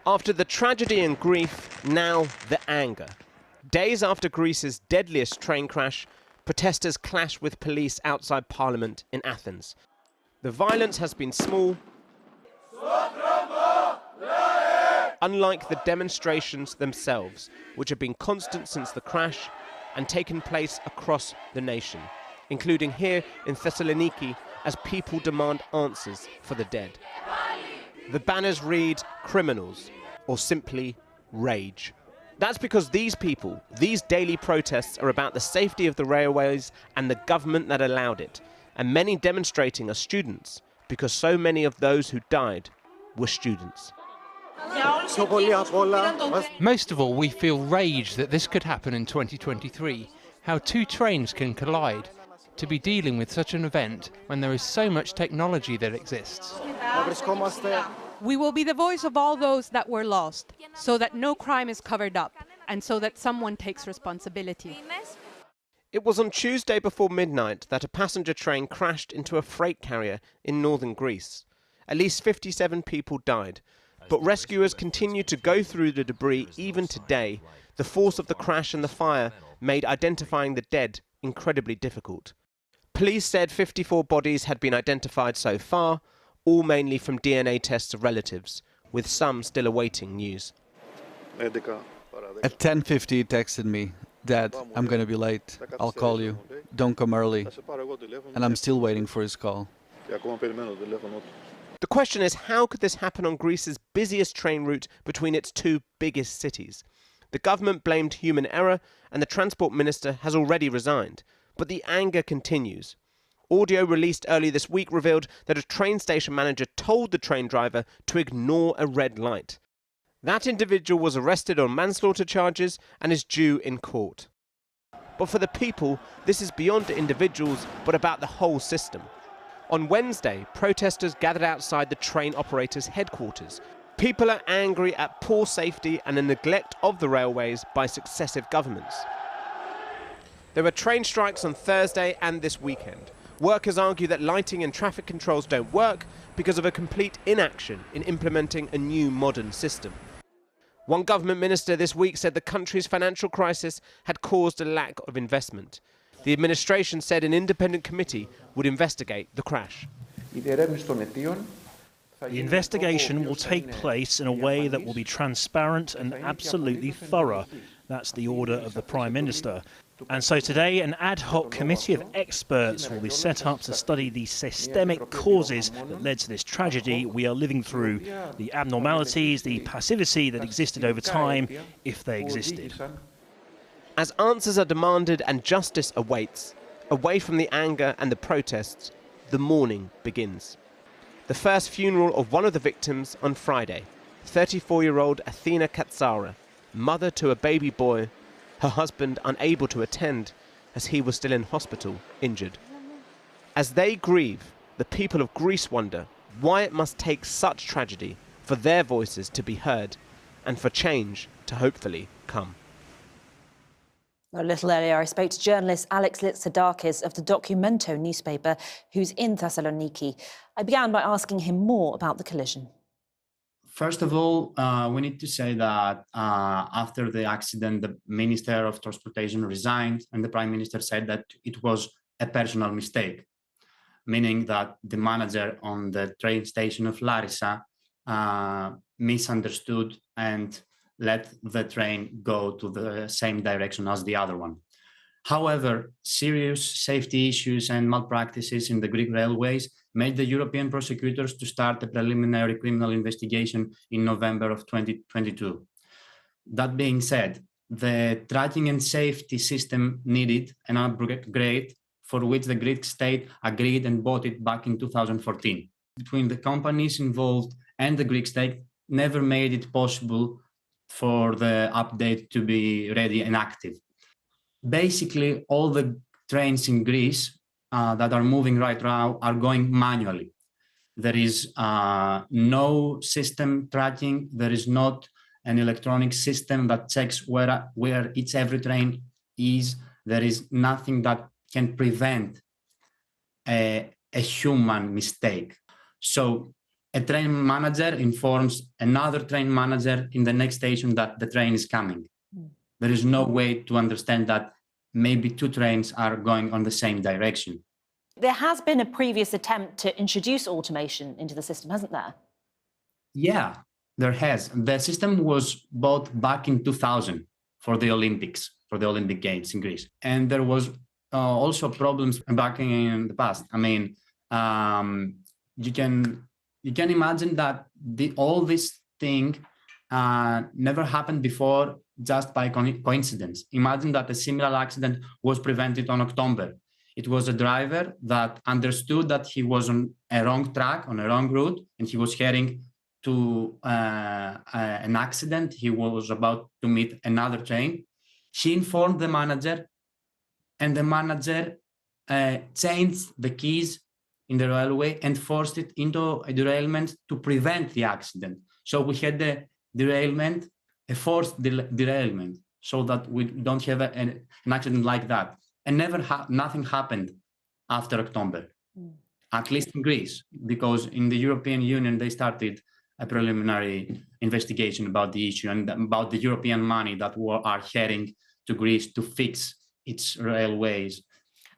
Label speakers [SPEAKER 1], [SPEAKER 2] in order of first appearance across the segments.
[SPEAKER 1] After the tragedy and grief, now the anger. Days after Greece's deadliest train crash, protesters clash with police outside Parliament in Athens. The violence has been small, unlike the demonstrations themselves, which have been constant since the crash and taken place across the nation, including here in Thessaloniki, as people demand answers for the dead. The banners read "criminals" or simply "rage." That's because these people, these daily protests are about the safety of the railways and the government that allowed it. And many demonstrating are students, because so many of those who died were students.
[SPEAKER 2] Most of all, we feel rage that this could happen in 2023, how two trains can collide. To be dealing with such an event when there is so much technology that exists.
[SPEAKER 3] We will be the voice of all those that were lost, so that no crime is covered up, and so that someone takes responsibility.
[SPEAKER 1] It was on Tuesday before midnight that a passenger train crashed into a freight carrier in northern Greece. At least 57 people died, but rescuers continue to go through the debris even today. The force of the crash and the fire made identifying the dead incredibly difficult. Police said 54 bodies had been identified so far, all mainly from DNA tests of relatives, with some still awaiting news.
[SPEAKER 4] At 10:50 he texted me, "Dad, I'm going to be late. I'll call you. Don't come early." And I'm still waiting for his call.
[SPEAKER 1] The question is, how could this happen on Greece's busiest train route between its two biggest cities? The government blamed human error, and the transport minister has already resigned. But the anger continues. Audio released early this week revealed that a train station manager told the train driver to ignore a red light. That individual was arrested on manslaughter charges and is due in court. But for the people, this is beyond the individuals, but about the whole system. On Wednesday, protesters gathered outside the train operators' headquarters. People are angry at poor safety and the neglect of the railways by successive governments. There were train strikes on Thursday and this weekend. Workers argue that lighting and traffic controls don't work because of a complete inaction in implementing a new modern system. One government minister this week said the country's financial crisis had caused a lack of investment. The administration said an independent committee would investigate the crash.
[SPEAKER 5] The investigation will take place in a way that will be transparent and absolutely thorough. That's the order of the Prime Minister. And so today, an ad hoc committee of experts will be set up to study the systemic causes that led to this tragedy we are living through, the abnormalities, the passivity that existed over time, if they existed.
[SPEAKER 1] As answers are demanded and justice awaits, away from the anger and the protests, the mourning begins. The first funeral of one of the victims on Friday, 34-year-old Athena Katsara, mother to a baby boy, her husband unable to attend as he was still in hospital, injured. As they grieve, the people of Greece wonder why it must take such tragedy for their voices to be heard and for change to hopefully come.
[SPEAKER 6] A little earlier, I spoke to journalist Alex Litsadakis of the Documento newspaper, who's in Thessaloniki. I began by asking him more about the collision.
[SPEAKER 7] First of all, we need to say that after the accident, the Minister of Transportation resigned, and the Prime Minister said that it was a personal mistake, meaning that the manager on the train station of Larissa misunderstood and let the train go to the same direction as the other one. However, serious safety issues and malpractices in the Greek railways made the European prosecutors to start a preliminary criminal investigation in November of 2022. That being said, the tracking and safety system needed an upgrade for which the Greek state agreed and bought it back in 2014. Between the companies involved and the Greek state never made it possible for the update to be ready and active. Basically, all the trains in Greece that are moving right now are going manually. There is no system tracking. There is not an electronic system that checks where every train is. There is nothing that can prevent a human mistake. So a train manager informs another train manager in the next station that the train is coming. There is no way to understand that maybe two trains are going on the same direction.
[SPEAKER 6] There has been a previous attempt to introduce automation into the system, hasn't there?
[SPEAKER 7] Yeah, there has. The system was bought back in 2000 for the Olympics, for the Olympic Games in Greece. And there was also problems back in the past. I mean, you can imagine that all this thing never happened before just by coincidence. Imagine that a similar accident was prevented on October. It was a driver that understood that he was on a wrong track, on a wrong route, and he was heading to an accident. He was about to meet another train. He informed the manager, and the manager changed the keys in the railway and forced it into a derailment to prevent the accident. So we had the derailment, a forced derailment, so that we don't have an accident like that. And nothing happened after October, at least in Greece, because in the European Union, they started a preliminary investigation about the issue and about the European money that are heading to Greece to fix its railways.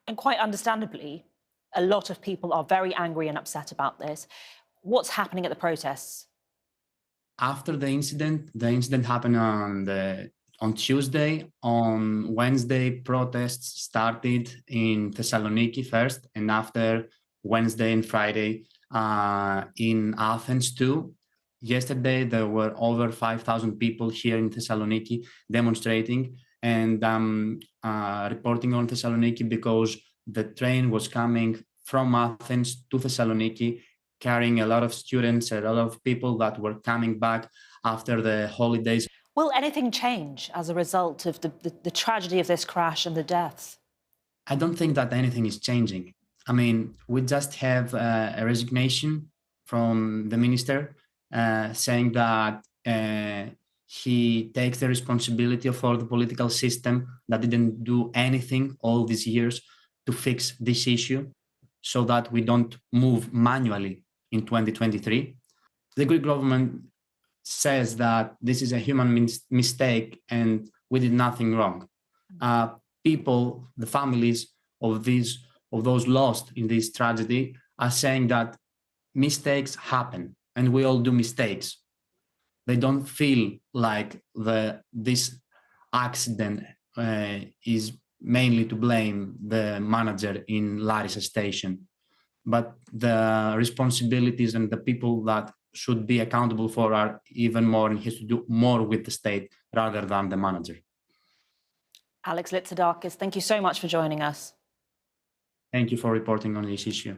[SPEAKER 6] And quite understandably, a lot of people are very angry and upset about this. What's happening at the protests?
[SPEAKER 7] After the incident happened on Tuesday. On Wednesday, protests started in Thessaloniki first, and after Wednesday and Friday in Athens too. Yesterday, there were over 5,000 people here in Thessaloniki demonstrating, and reporting on Thessaloniki because the train was coming from Athens to Thessaloniki, carrying a lot of students, a lot of people that were coming back after the holidays.
[SPEAKER 6] Will anything change as a result of the tragedy of this crash and the deaths?
[SPEAKER 7] I don't think that anything is changing. I mean, we just have a resignation from the minister saying that he takes the responsibility for the political system that didn't do anything all these years to fix this issue so that we don't move manually in 2023. The Greek government says that this is a human mistake and we did nothing wrong. People, the families of those lost in this tragedy are saying that mistakes happen and we all do mistakes. They don't feel like this accident is mainly to blame the manager in Larissa station, but the responsibilities and the people that should be accountable for are even more, and he has to do more with the state rather than the manager.
[SPEAKER 6] Alex Litzidakis, thank you so much for joining us.
[SPEAKER 7] Thank you for reporting on this issue.